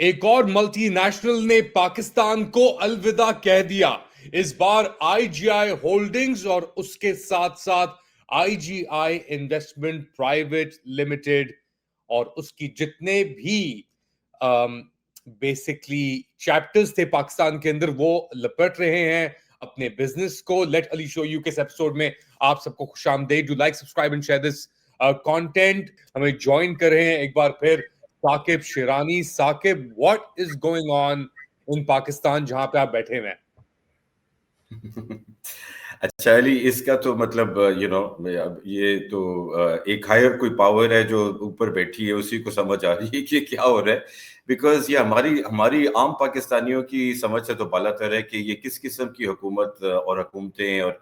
एक और मल्टीनेशनल ने पाकिस्तान को अलविदा कह दिया। इस बार आईजीआई होल्डिंग्स और उसके साथ साथ आईजीआई इन्वेस्टमेंट प्राइवेट लिमिटेड और उसकी जितने भी बेसिकली चैप्टर्स थे पाकिस्तान के अंदर वो लपेट रहे हैं अपने बिजनेस को। लेट अली शो यू के इस एपिसोड में आप सबको खुशामदीद। Do like, subscribe and share this content. हमें ज्वाइन कर रहे हैं एक बार फिर Saqib Shirani. Saqib, what is going on in Pakistan जहां पे आप बैठे हुए हैं? अच्छा अली, इसका तो मतलब ये तो एक हायर कोई पावर है जो ऊपर बैठी है, उसी को समझ आ रही है कि क्या हो रहा है। बिकॉज ये हमारी हमारी आम पाकिस्तानियों की समझ से तो बालातर है कि ये किस किस्म की हुकूमत और हुकूमतें और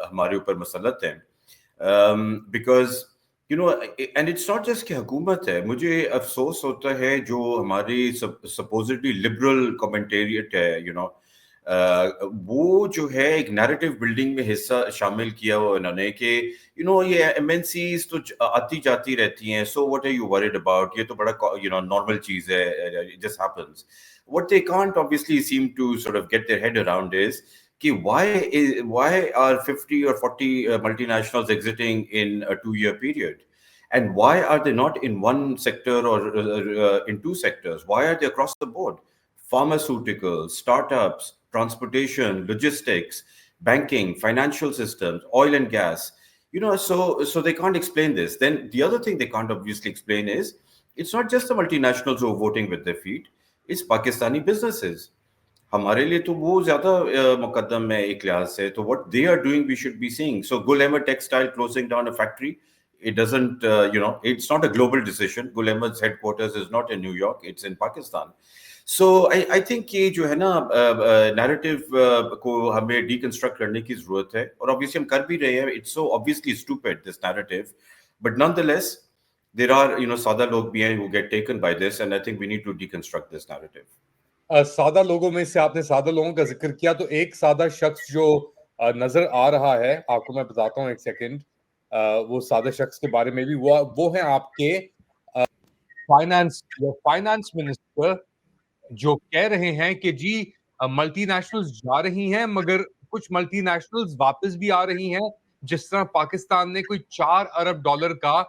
हमारे ऊपर मसलत हैं। Because and it's not just कि हुकूमत है, मुझे अफसोस होता है जो हमारी सपोजिटली लिबरल कमेंटेरियट है, वो जो है एक नैरेटिव बिल्डिंग में हिस्सा शामिल किया हुआ इन्होंने कि ये एमएनसीज तो आती जाती रहती हैं, so what are you worried about, ये तो बड़ा नॉर्मल चीज है, it just happens. What they can't obviously seem to sort of get their head around is कि why are 50 or 40 multinationals exiting in a 2-year period, and why are they not in one sector or in two sectors? Why are they across the board? Pharmaceuticals, startups, transportation, logistics, banking, financial systems, oil and gas. So they can't explain this. Then the other thing they can't obviously explain is it's not just the multinationals who are voting with their feet, it's Pakistani businesses. हमारे लिए तो वो ज्यादा मुकद्दम है एक लिहाज से, तो what they are doing we should be seeing. So Gul Ahmed Textile closing down a factory, it doesn't it's not a global decision. Gul Ahmed's headquarters is not in New York, it's in Pakistan. So I think ये जो है ना narrative को हमें deconstruct करने की जरूरत है, और ऑब्वियसली हम कर भी रहे हैं. It's so obviously stupid this narrative, but nonetheless there are सादा लोग भी हैं who get taken by this, and I think we need to deconstruct this narrative. सादा लोगों में से आपने सादा लोगों का जिक्र किया, तो एक सादा शख्स जो नजर आ रहा है आपको, मैं बताता हूँ एक सेकंड। वो सादा शख्स के बारे में भी वो है आपके फाइनेंस मिनिस्टर, जो कह रहे हैं कि जी मल्टीनेशनल्स जा रही हैं मगर कुछ मल्टीनेशनल्स वापस भी आ रही हैं। जिस तरह पाकिस्तान ने कोई $4 अरब का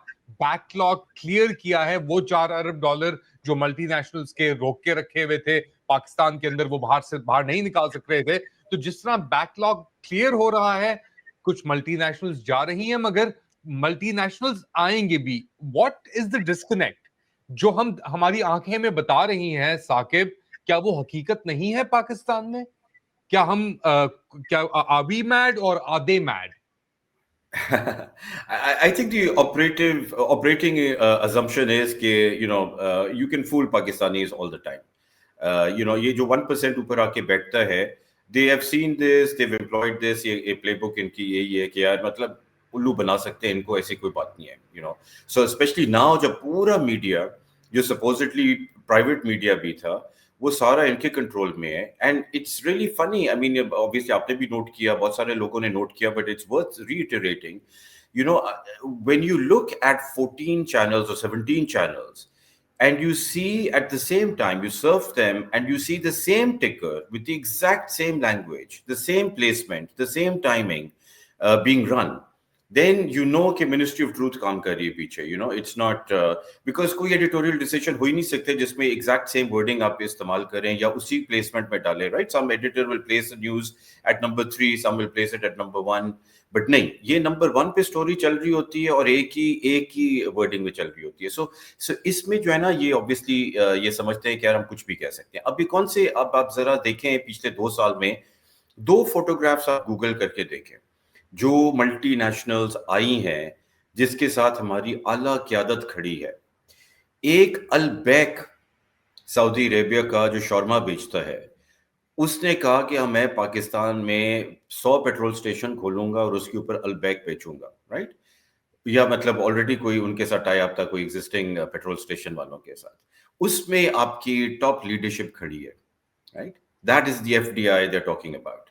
बैकलॉग क्लियर किया है, वो $4 अरब जो मल्टीनेशनल्स के रोक के रखे हुए थे पाकिस्तान के अंदर, वो बाहर नहीं निकाल सक रहे थे। तो जिस तरह बैकलॉग क्लियर हो रहा है, कुछ मल्टीनेशनल्स जा रही हैं मगर मल्टीनेशनल्स आएंगे भी। व्हाट इज द डिस्कनेक्ट जो हमारी आंखें में बता रही हैं साकिब? क्या वो हकीकत नहीं है पाकिस्तान में? क्या आर वी मैड और are they mad? I think the operating assumption is कि you can fool Pakistanis all the time. ये जो 1% ऊपर आके बैठता है, they have seen this, they've employed this, ये playbook इनकी यही है कि यार मतलब उल्लू बना सकते हैं इनको, ऐसी कोई बात नहीं है. So especially now जब पूरा मीडिया जो supposedly प्राइवेट मीडिया भी था, वो सारा इनके कंट्रोल में है. And it's really funny, I mean obviously आपने भी नोट किया, बहुत सारे लोगों ने नोट किया, but it's worth reiterating. When you look at 14 channels or 17 channels, and you see at the same time, you surf them and you see the same ticker with the exact same language, the same placement, the same timing being run, then you know कि ministry of truth काम कर रही है पीछे. It's not because कोई editorial decision हो ही नहीं सकते जिसमें एग्जैक्ट सेम वर्डिंग आप इस्तेमाल करें या उसी प्लेसमेंट में डालें, right? Some editor will place the news at number 3, some will place it at number 1, but नहीं, ये नंबर 1 पे स्टोरी चल रही होती है और एक ही वर्डिंग में चल रही होती है. सो इसमें जो है ना, ये ऑब्वियसली ये समझते हैं कि यार हम कुछ भी कह सकते हैं. अभी कौन से, अब आप जरा देखें पिछले 2 साल में 2 फोटोग्राफ्स आप गूगल करके देखें जो मल्टीनेशनल्स आई हैं जिसके साथ हमारी आला क़यादत खड़ी है. एक अलबैक सऊदी अरेबिया का जो शौरमा बेचता है, उसने कहा कि मैं पाकिस्तान में 100 पेट्रोल स्टेशन खोलूंगा और उसके ऊपर अलबैक बेचूंगा, राइट? या मतलब ऑलरेडी कोई उनके साथ टाई अप था, कोई एग्जिस्टिंग पेट्रोल स्टेशन वालों के साथ. उसमें आपकी टॉप लीडरशिप खड़ी है, right? That is the FDI they're talking about.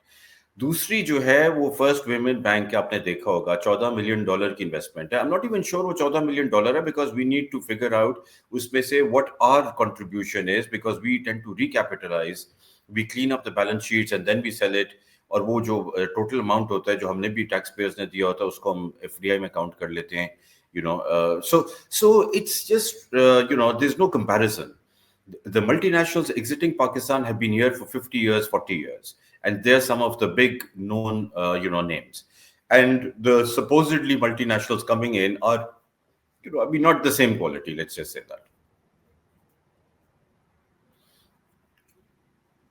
दूसरी जो है वो फर्स्ट वुमेन बैंक के आपने देखा होगा $14 मिलियन की इन्वेस्टमेंट है. I am not even sure वो $14 मिलियन है because we need to figure out उसमें से what our contribution is because we tend to recapitalize, we clean up the balance sheets and then we sell it. और वो जो total amount होता है जो हमने भी टैक्स पेयर्स ने दिया होता है उसको हम एफडीआई में काउंट कर लेते हैं. So it's just there's no comparison. The multinationals exiting Pakistan have been here for 50 years, 40 years, and they're some of the big known names. And the supposedly multinationals coming in are not the same quality, let's just say that.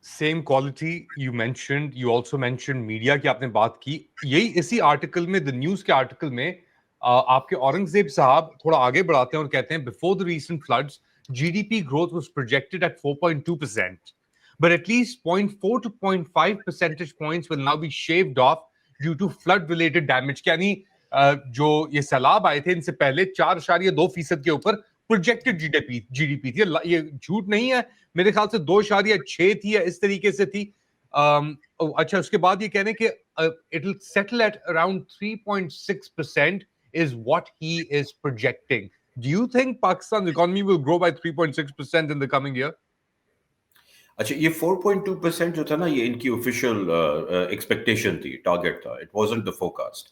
Same quality you mentioned. You also mentioned media की आपने बात की. यही इसी article में, the news के article में आपके औरंगजेब साहब थोड़ा आगे बढ़ाते हैं और कहते हैं before the recent floods GDP growth was projected at 4.2%, but at least 0.4 to 0.5 percentage points will now be shaved off due to flood-related damage. यानी जो ये सैलाब आए थे इनसे पहले 4.2% के ऊपर प्रोजेक्टेड जीडीपी थी. ये झूठ नहीं है, मेरे ख्याल से 2.6 थी या इस तरीके से थी. अच्छा, उसके बाद ये कहने कि it will settle at around 3.6% is what he is projecting. Do you think Pakistan's economy will grow by 3.6% in the coming year? अच्छा, ये 4.2% जो था ना, ये इनकी ऑफिशियल एक्सपेक्टेशन थी, टारगेट था. It wasn't the forecast.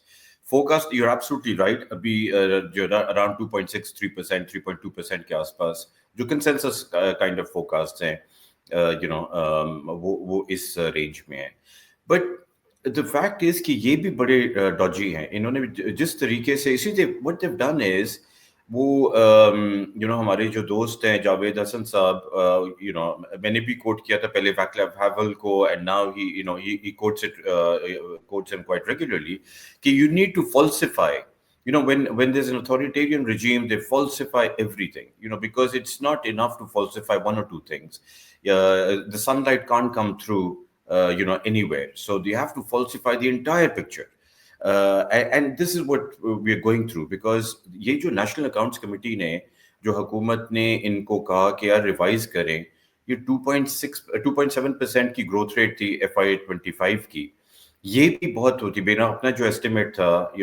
You are absolutely right. अभी जो अराउंड 2.63%, 3.2% के आसपास जो कंसेंसस काइंड ऑफ फोरकास्ट हैं, वो इस रेंज में है. बट द फैक्ट इज कि ये भी बड़े डॉजी हैं. इन्होंने जिस तरीके से what they have done is वो हमारे जो दोस्त हैं जावेद हसन साहब, मैंने भी कोट किया था पहले वाक्लाव हैवल को, and now he quotes him quite regularly कि you need to falsify. When there's an authoritarian regime, they falsify everything, because it's not enough to falsify one or two things. The sunlight can't come through, anywhere. So they have to falsify the entire picture. And this is what we are going through, because ये जो national accounts committee ने, जो हुकूमत ने इनको कहा कि यार रिवाइज करें, ये 2.7% की ग्रोथ रेट थी FY25 की. ये भी बहुत होती. मेरा अपना जो एस्टिमेट था,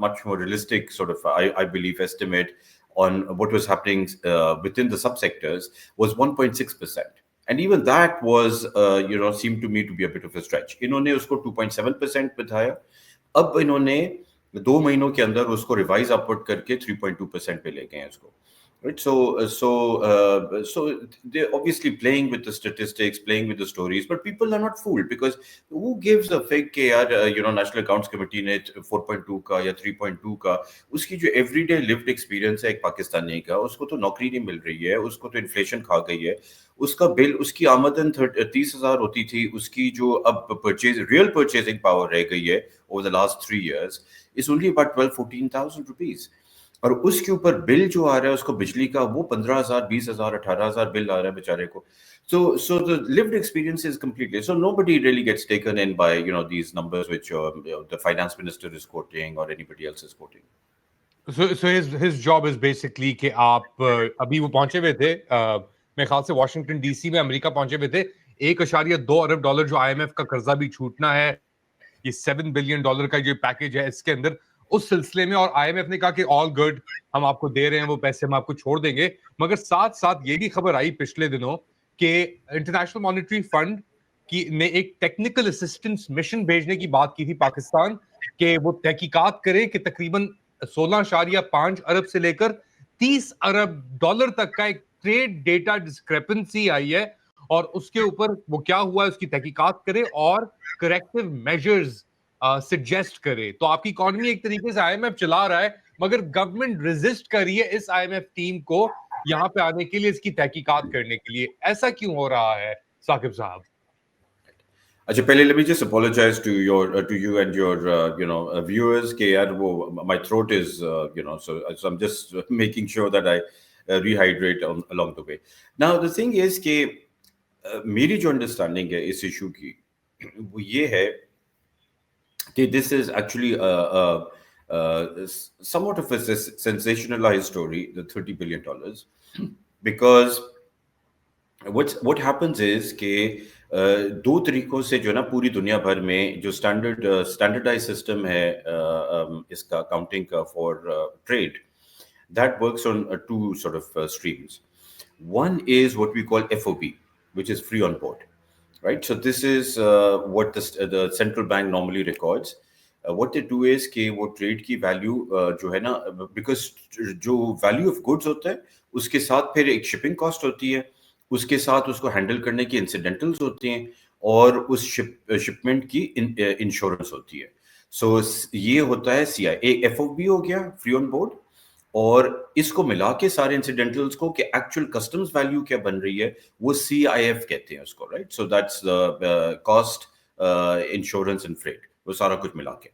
much more realistic sort of I believe estimate on what was happening within the subsectors was 1.6%. And even that was seemed to me to be a bit of a stretch. इन्होंने उसको 2.7% बताया. अब इन्होंने 2 महीनों के अंदर उसको रिवाइज अपवर्ड करके 3.2% पे ले गए हैं उसको. Right? So they're obviously playing with the statistics, playing with the stories, but people are not fooled, because who gives a fig के यार नेशनल अकाउंट्स कमेटी ने 4.2 का या 3.2 का, उसकी जो एवरीडे लिव्ड एक्सपीरियंस है एक पाकिस्तानी का, उसको तो नौकरी नहीं मिल रही है, उसको तो इन्फ्लेशन खा गई है, उसका बिल, उसकी आमदन 30,000 होती थी, उसकी जो अब रियल परचेजिंग पावर रह गई है over the last 3 years is only about 12-14,000 rupees. और उसके ऊपर बिल जो आ रहा है उसको बिजली का, वो 15,000, 20,000, 18,000 बिल आ रहा है बेचारे को. So the lived experience is completely, so nobody really gets taken in by these numbers which the finance minister is quoting or anybody else is quoting. So his job is basically कि आप अभी वो पहुंचे हुए थे, मेरे ख्याल से वाशिंगटन डीसी में, अमेरिका पहुंचे हुए थे. $1.2 अरब जो IMF का कर्जा भी छूटना है, ये $7 बिलियन का जो पैकेज है इसके अंदर, उस सिलसिले में. और IMF ने कहा कि ऑल गुड, हम आपको दे रहे हैं वो पैसे, हम आपको छोड़ देंगे. मगर साथ साथ ये भी खबर आई पिछले दिनों कि इंटरनेशनल मॉनेटरी फंड की ने एक टेक्निकल असिस्टेंस मिशन भेजने की बात की थी पाकिस्तान, कि वो तहकीकात करे कि तकरीबन 16.5 अरब से लेकर $30 अरब तक का एक ट्रेड डेटा डिस्क्रेपेंसी आई है, और उसके ऊपर वो क्या हुआ है उसकी तहकीकात करे और करेक्टिव मेजर्स सजेस्ट करे. तो आपकी इकोनॉमी एक तरीके से IMF चला रहा है, मगर गवर्नमेंट रेजिस्ट कर रही है इस IMF टीम को यहाँ पे आने के लिए, इसकी तहकीकात करने के लिए. ऐसा क्यों हो रहा है साकिब साहब? अच्छा, पहले let me just apologize to you and your viewers कि यार वो my throat is so I'm just making sure that I rehydrate along the way. Now the thing is कि मेरी जो अंडरस्टैंडिंग है इस इशू की वो ये है कि this is actually somewhat of a sensationalized story, the $30 billion, because what happens is कि दो तरीकों से जो है ना पूरी दुनिया भर में जो स्टैंडर्डाइज सिस्टम है इसका काउंटिंग का for trade, that works on two sort of streams. One is what we call FOB, which is free on board, right? So this is what the central bank normally records. What they do is कि वो trade की value जो है ना, because जो value of goods होता है उसके साथ फिर एक shipping cost होती है, उसके साथ उसको handle करने की incidentals होती हैं और उस shipment की insurance होती है. So ये होता है CI. एक FOB हो गया free on board, और इसको मिला के सारे इंसिडेंटल्स को कि एक्चुअल कस्टम्स वैल्यू क्या बन रही है वो CIF कहते हैं उसको, right? So that's the cost, insurance and freight, वो सारा कुछ मिला के.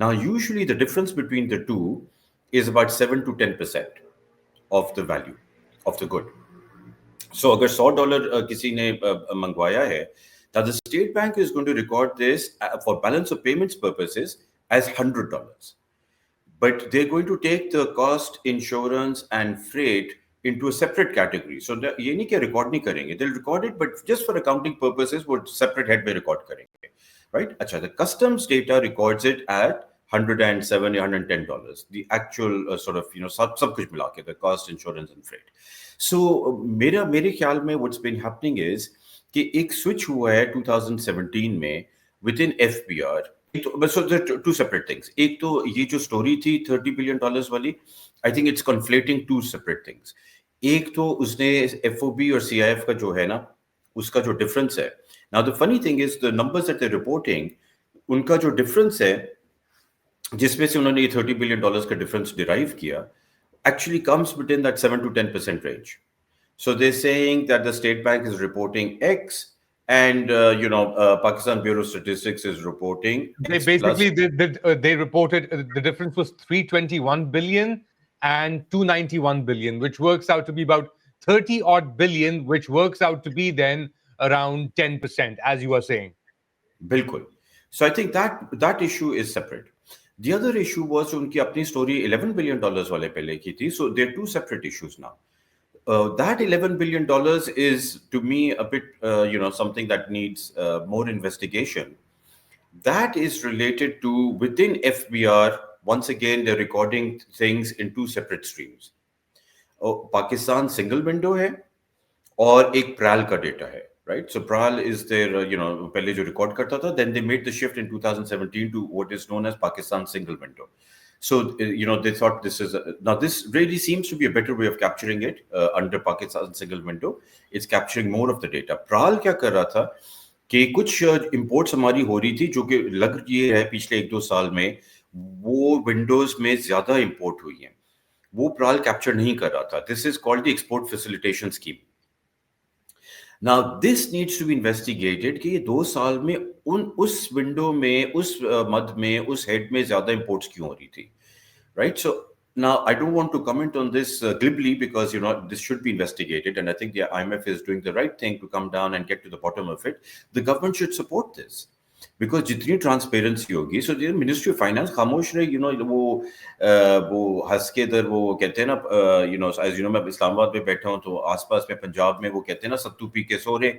Now usually the difference between the two is about 7 to 10% of the value of the good. So अगर $100 किसी ने मंगवाया है, the state bank is going to record this for balance of payments purposes as $100. But they're going to take the cost, insurance, and freight into a separate category. So ये नहीं कि record नहीं करेंगे, they'll record it, but just for accounting purposes, वो separate head में record करेंगे, right? अच्छा, the customs data records it at $107 or $110. The actual sort of सब कुछ मिला के, the cost, insurance, and freight. So मेरे ख्याल में what's been happening is कि एक switch हुआ है 2017 में within FBR. So there are two separate things. एक तो ये जो story थी $30 billion वाली, I think it's conflating two separate things. एक तो उसने FOB और CIF का जो है ना, उसका जो difference है. Now the funny thing is the numbers that they're reporting, उनका जो difference है, जिसमें से उन्होंने ये $30 billion का difference derive किया, actually comes within that 7 to 10% range. So they're saying that the state bank is reporting X, and Pakistan Bureau of Statistics is reporting they X basically plus. they reported the difference was 321 billion and 291 billion, which works out to be about 30 odd billion, which works out to be then around 10%, as you are saying. Bilkul. So I think that issue is separate. The other issue was उनकी अपनी story $11 billion वाले पहले की थी. So they're two separate issues now. That $11 billion is, to me, a bit, something that needs more investigation. That is related to within FBR. Once again, they're recording things in two separate streams. Pakistan single window है और एक PRAL का data है, right? So PRAL is their, पहले जो record करता था, then they made the shift in 2017 to what is known as Pakistan single window. So, they thought this is now this really seems to be a better way of capturing it under Pakistan single window. It's capturing more of the data. PRAL क्या कर रहा था कि कुछ imports हमारी हो रही थी जो कि लग रही है पिछले 1-2 साल में वो विंडोज में ज्यादा import हुई हैं, वो PRAL capture नहीं कर रहा था. This is called the export facilitation scheme. Now this needs to be investigated कि ये 2 साल में उस विंडो में, उस मद में, उस हेड में ज्यादा इंपोर्ट्स क्यों हो रही थी, right? So now I don't want to comment on this glibly because this should be investigated, and I think the IMF is doing the right thing to come down and get to the bottom of it. The government should support this because जितनी transparency होगी, so the Ministry of Finance खामोश रहे, वो हंस के इधर वो कहते हैं ना, as मैं इस्लामाबाद में बैठा हूँ तो आसपास में पंजाब में वो कहते हैं ना सत्तू पी के सो रहे.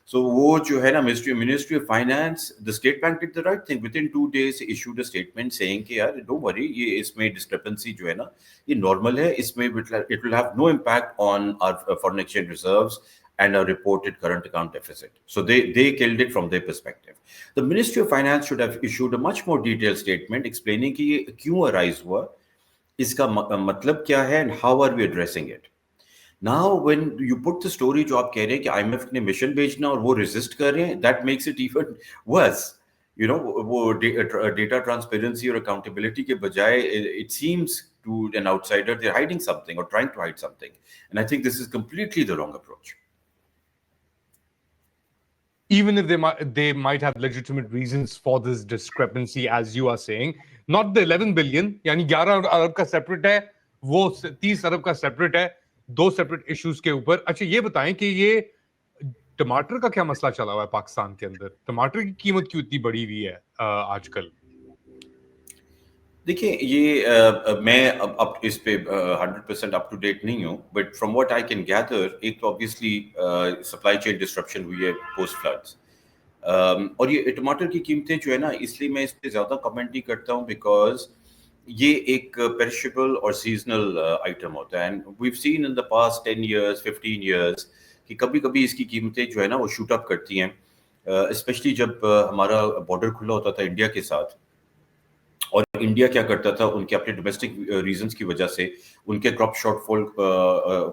So वो जो है ना Ministry of Finance, the state bank did the right thing. Within 2 days issued a statement saying कि यार don't worry, ये इसमें discrepancy जो है ना ये normal है, इसमें it will have no impact on our foreign exchange reserves and a reported current account deficit. So they killed it from their perspective. The Ministry of Finance should have issued a much more detailed statement explaining कि ये क्यों arise हुआ, इसका मतलब क्या है, and how are we addressing it. Now, when you put the story जो आप कह रहे हैं कि IMF ने मिशन भेजना और वो resist कर रहे हैं, that makes it even worse. वो data transparency और accountability के बजाय it seems to an outsider they're hiding something or trying to hide something, and I think this is completely the wrong approach. Even if they might have legitimate reasons for this discrepancy, as you are saying, not the 11 billion, यानी 11 अरब का separate है, वो 30 अरब का separate है, दो separate issues के ऊपर. अच्छा ये बताएं कि ये टमाटर का क्या मसला चला हुआ है पाकिस्तान के अंदर, टमाटर की कीमत क्यों इतनी बढ़ी हुई है आजकल? देखिए ये मैं अब इस पे 100% अप टू डेट नहीं हूँ, but from what I can gather, एक तो ऑब्वियसली सप्लाई चेन डिस्ट्रप्शन हुई है पोस्ट फ्लड्स, और ये टमाटर की कीमतें जो है ना, इसलिए मैं इस पे ज़्यादा कमेंट नहीं करता हूँ, बिकॉज़ ये एक पेरिशेबल और सीज़नल आइटम होता है, and we have seen in the past 10 years, 15 years कि कभी-कभी इसकी कीमतें जो है ना वो शूट अप करती हैं, स्पेशली जब हमारा बॉर्डर खुला होता था इंडिया के साथ। और इंडिया क्या करता था, उनके अपने डोमेस्टिक रीजंस की वजह से उनके क्रॉप शॉर्टफॉल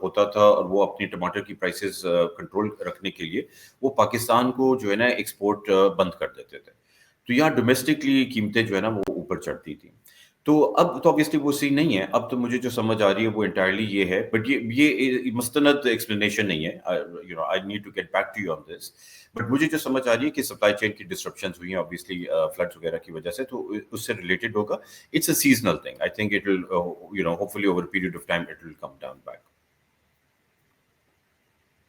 होता था, और वो अपनी टमाटर की प्राइसेस कंट्रोल रखने के लिए वो पाकिस्तान को जो है ना एक्सपोर्ट बंद कर देते थे। तो यहाँ डोमेस्टिकली कीमतें जो है ना वो ऊपर चढ़ती थी। तो अब तो ऑब्वियसली वो सीन नहीं है। अब तो मुझे जो समझ आ रही है वो एंटायरली ये है, बट ये मुस्तनद एक्सप्लेनेशन नहीं है। You know, I need to get back to you on this. But मुझे जो समझ आ रही है कि सप्लाई चेन की डिस्ट्रप्शंस हुई हैं ऑब्वियसली फ्लड्स वगैरह की वजह से, तो उससे रिलेटेड होगा। It's a seasonal thing. I think it will, you know, hopefully over a period of time it will come down back.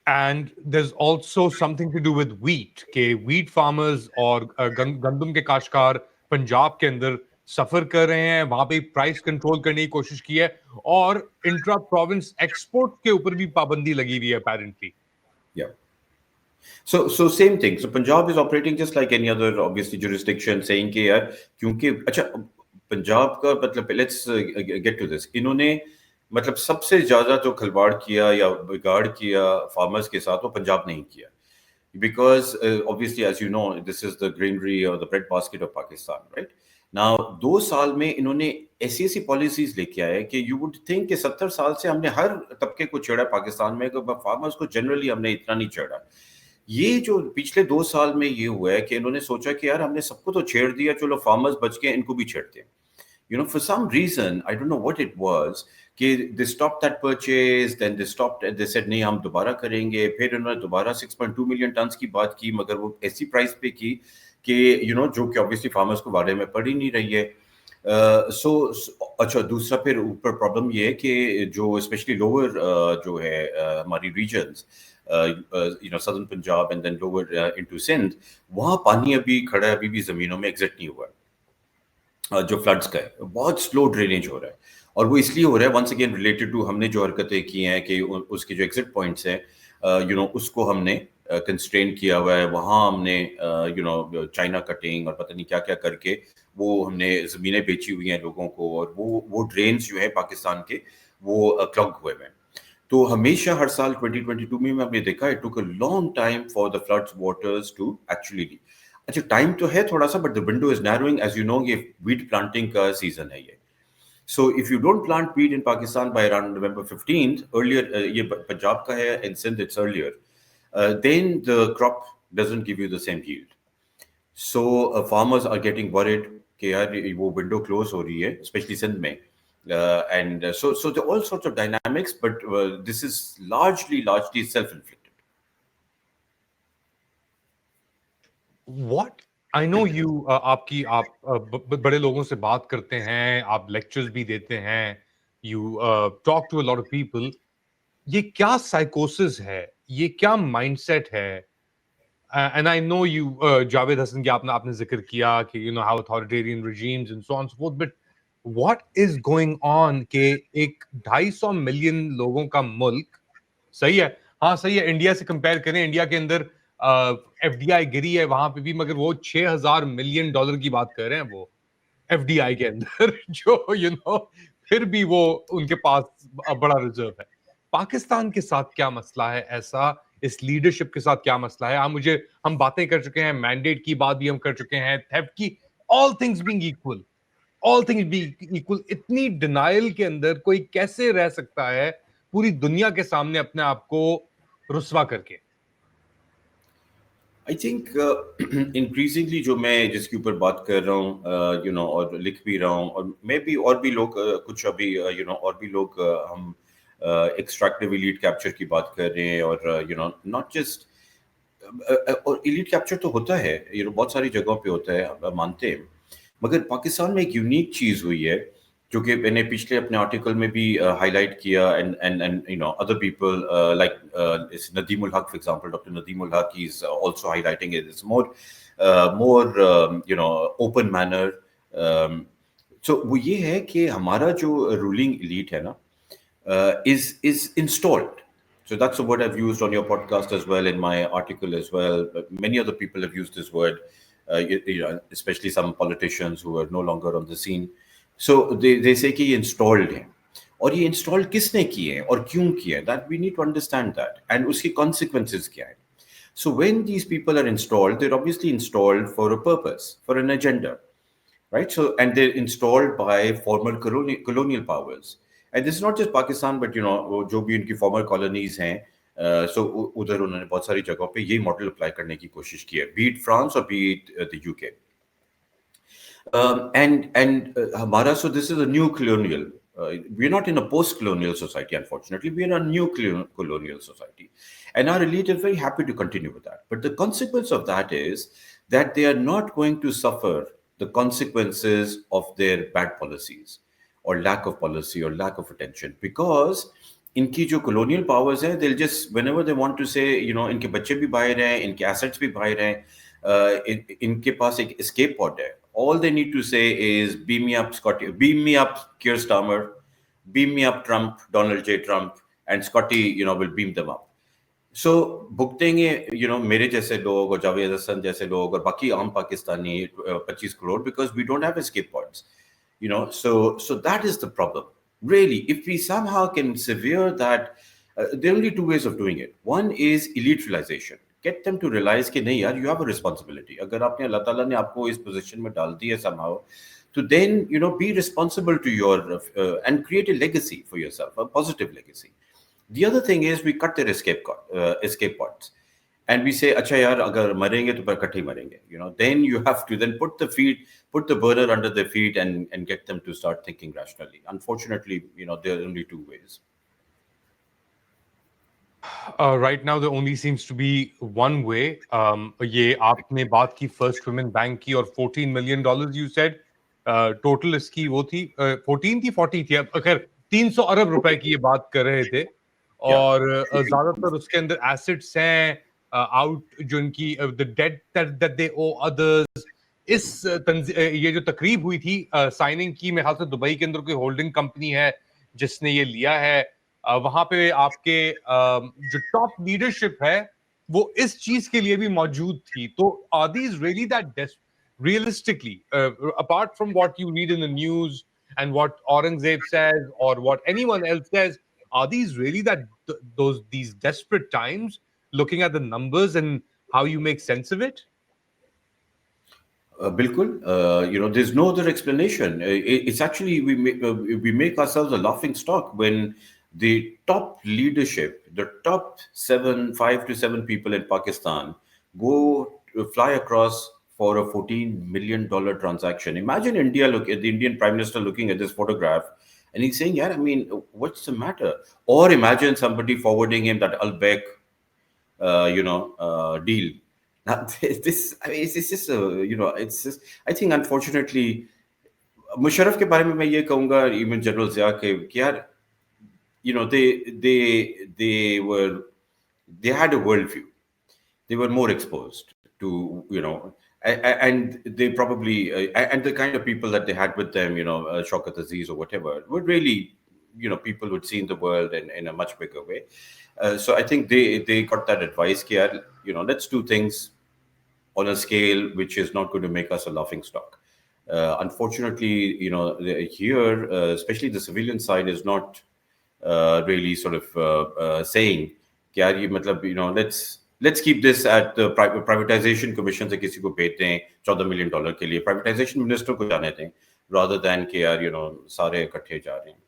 And there's also something to do with wheat के wheat farmers और गंदम के काश्तकार पंजाब के अंदर सफर कर रहे हैं, वहां पे प्राइस कंट्रोल करने की कोशिश की है, और इंट्रा प्रोविंस एक्सपोर्ट के ऊपर भी पाबंदी लगी हुई है apparently. Yeah. So same thing. So Punjab is operating just like any other obviously jurisdiction, saying कि यार क्योंकि अच्छा पंजाब का मतलब, let's get to this. इन्होंने मतलब सबसे ज्यादा जो खिलवाड़ किया या बिगाड़ किया फार्मर्स के साथ, वो पंजाब नहीं किया, because obviously as you know this is the granary or the bread basket of Pakistan, right? Now 2 साल में इन्होंने ऐसी ऐसी पॉलिसीज लेके आए कि यू वुड थिंक कि 70 साल से हमने हर तबके को छेड़ा पाकिस्तान में, फार्मर्स को जनरली हमने इतना नहीं छेड़ा। ये जो पिछले 2 साल में ये हुआ है कि इन्होंने सोचा कि यार हमने सबको तो छेड़ दिया, चलो फार्मर्स बच गए, इनको भी छेड़ते हैं। You know, for some reason, I don't know what it was, कि they stopped that purchase, then they stopped, they said नहीं हम दोबारा करेंगे, फिर उन्होंने दोबारा 6.2 मिलियन टन्स की बात की, मगर वो ऐसी प्राइस पे की कि you know, जो कि ऑब्वियसली फार्मर्स को बारे में पड़ ही नहीं रही है। सो अच्छा, दूसरा फिर ऊपर प्रॉब्लम ये है कि जो स्पेशली लोअर जो है हमारी regions, you know, southern Punjab and then lower into Sindh, वहाँ पानी अभी खड़ा है, अभी भी जमीनों में एग्जिट नहीं हुआ है। जो फ्लड्स का है, बहुत स्लो ड्रेनेज हो रहा है, और वो इसलिए हो रहा है वंस अगेन रिलेटेड टू हमने जो हरकतें की हैं कि उसके जो एग्जिट पॉइंट्स हैं, यू नो, उसको हमने कंस्ट्रेन किया हुआ है। वहाँ हमने यू नो चाइना कटिंग और पता नहीं क्या क्या करके वो हमने ज़मीनें बेची हुई हैं लोगों को, और वो ड्रेन्स जो है पाकिस्तान के वो क्लॉग हुए हैं। तो हमेशा हर साल 2022 में हमने देखा it took a long time for the floods waters to actually leave. अच्छा, टाइम तो है थोड़ा सा, but the window is narrowing. As you know, ये वीट प्लांटिंग का सीजन है ये। So if you don't plant wheat in Pakistan by around November 15th, earlier, ये पंजाब का है, in Sindh it's earlier, then the crop doesn't give you the same yield. So farmers are getting worried कि यार वो window close हो रही है, especially Sindh में, and so there are all sorts of dynamics, but this is largely self-inflicted. What I know you, आपकी आप बड़े लोगों से बात करते हैं, आप लेक्चर्स भी देते हैं, you talk to a lot of people. ये क्या साइकोसिस है, ये क्या माइंडसेट है? And I know you, Javed Hasan की आपने जिक्र किया कि you know how authoritarian regimes and so on and so forth, but what is going on कि एक 250 मिलियन लोगों का मुल्क, सही है, हाँ सही है, इंडिया से कंपेयर करें, इंडिया के अंदर एफडीआई गिरी है वहां पे भी, मगर वो $6,000 मिलियन की बात कर रहे हैं वो एफडीआई के अंदर जो यू नो फिर भी वो उनके पास बड़ा रिजर्व है। पाकिस्तान के साथ क्या मसला है ऐसा, इस लीडरशिप के साथ क्या मसला है? हम बातें कर चुके हैं, मैंडेट की बात भी हम कर चुके हैं, थेफ्ट की, all things being equal, all things being equal, इतनी डिनायल के अंदर कोई कैसे रह सकता है पूरी दुनिया के सामने अपने आप को रुस्वा करके? आई थिंक इंक्रीजिंगली जो मैं जिसके ऊपर बात कर रहा हूँ, यू नो, और लिख भी रहा हूँ, और मे बी और भी लोग कुछ अभी यू नो और भी लोग हम एक्सट्रैक्टिव एलीट कैप्चर की बात कर रहे हैं, और यू नो नॉट जस्ट, और एलीट कैप्चर तो होता है, यू नो, बहुत सारी जगहों पे होता है, आप मानते हैं, मगर पाकिस्तान में एक यूनिक चीज हुई है जो कि मैंने पिछले अपने आर्टिकल में भी हाईलाइट किया, and you know other people like Nadeem ul Haq, for example doctor Nadeem ul Haq is also highlighting it, it's more you know open manner. So वो ये है कि हमारा जो रूलिंग एलीट है ना, is installed. So that's a word I've used on your podcast as well, in my article as well. But many other people have used this word, especially some politicians who are no longer on the scene. So they say कि ये installed है, और ये install किसने किए हैं और क्यों किए हैं? That we need to understand that, and उसकी consequences क्या है? So when these people are installed, they're obviously installed for a purpose, for an agenda, right? So, and they're installed by former colonial powers. And this is not just Pakistan, but वो जो भी उनकी former colonies हैं, so उधर उन्होंने बहुत सारी जगहों पे ये मॉडल अप्लाई करने की कोशिश की है, be it France or be it the UK. हमारा, so this is a new colonial. We're not in a post-colonial society, unfortunately. We're in a new colonial society. And our elite is very happy to continue with that. But the consequence of that is that they are not going to suffer the consequences of their bad policies or lack of policy or lack of attention, because इनकी जो colonial powers है, they'll just, whenever they want to say, इनके बच्चे भी बाहर हैं, इनके assets भी बाहर हैं, इनके पास एक escape pod है. All they need to say is, beam me up Scotty, beam me up Keir Starmer, beam me up Trump, Donald J. Trump, and Scotty, will beam them up. So भुगतेंगे, मेरे जैसे लोग और जावेद हसन जैसे लोग और बाकी आम Pakistani 25 crore, because we don't have escape pods. So that is the problem. Really, if we somehow can sever that, there are only two ways of doing it. One is elite realization. Get them to realize कि नहीं यार, you have a responsibility. अगर आपने अल्लाह ताला ने आपको इस position में डाल दिया somehow, to then be responsible to your and create a legacy for yourself, a positive legacy. The other thing is we cut their escape pods, and we say, अच्छा यार, अगर मरेंगे तो पर इकट्ठे मरेंगे. Then you have to then put the burner under their feet and get them to start thinking rationally. Unfortunately, there are only two ways. Right now, there only seems to be one way. ये आपने बात की First Women Bank की और $14 million you said. Total इसकी वो थी 14 थी 40 थी. अब अगर 300 अरब रुपए की ये बात कर रहे थे, और ज्यादातर उसके अंदर assets हैं out जो इनकी the debt that they owe others. ये जो तकरीब हुई थी साइनिंग की, मेरे ख्याल से दुबई के अंदर कोई होल्डिंग कंपनी है जिसने ये लिया है. वहां पे आपके जो टॉप लीडरशिप है वो इस चीज के लिए भी मौजूद थी. तो are these really that realistically, apart from what you read in the news and what Aurangzeb says or what anyone else says, are these really these desperate times, looking at the numbers and how you make sense of it? Bilkul, there's no other explanation. It's actually, we make ourselves a laughing stock when the top leadership, the top 5 to 7 people in Pakistan go fly across for a $14 million transaction. Imagine the Indian Prime Minister looking at this photograph and he's saying, yeah, I mean, what's the matter? Or imagine somebody forwarding him that Al-Bek, deal. Now, it's just, it's just, I think, unfortunately, Musharraf के बारे में मैं ये कहूँगा, even General Zia के यार, they had a worldview. They were more exposed to, and they probably, and the kind of people that they had with them, Shaukat Aziz or whatever, were really, people who'd seen the world in a much bigger way. So I think they got that advice, let's do things on a scale which is not going to make us a laughing stock. Unfortunately, here, especially the civilian side, is not really sort of saying, let's keep this at the privatization commission से किसी को भेजते हैं $14 million के लिए, privatization minister को जाने दें, rather than कि सारे इकट्ठे जा रहे हैं.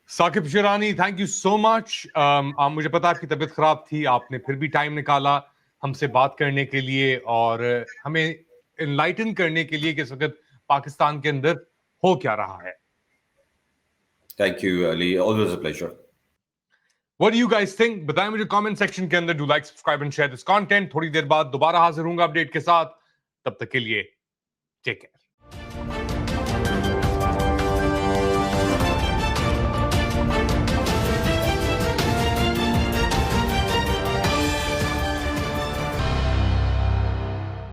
Saqib Shirani, thank you so much. मुझे पता आपकी तबीयत खराब थी, आपने फिर भी टाइम निकाला हमसे बात करने के लिए और हमें इनलाइटन करने के लिए कि इस वक्त पाकिस्तान के अंदर हो क्या रहा है. Thank you, Ali. Always a pleasure. What do you guys think? बताएं मुझे कमेंट सेक्शन के अंदर. Do like, subscribe and share this content. थोड़ी देर बाद दोबारा हाजिर होऊंगा अपडेट के साथ. तब तक के लिए टेक केयर.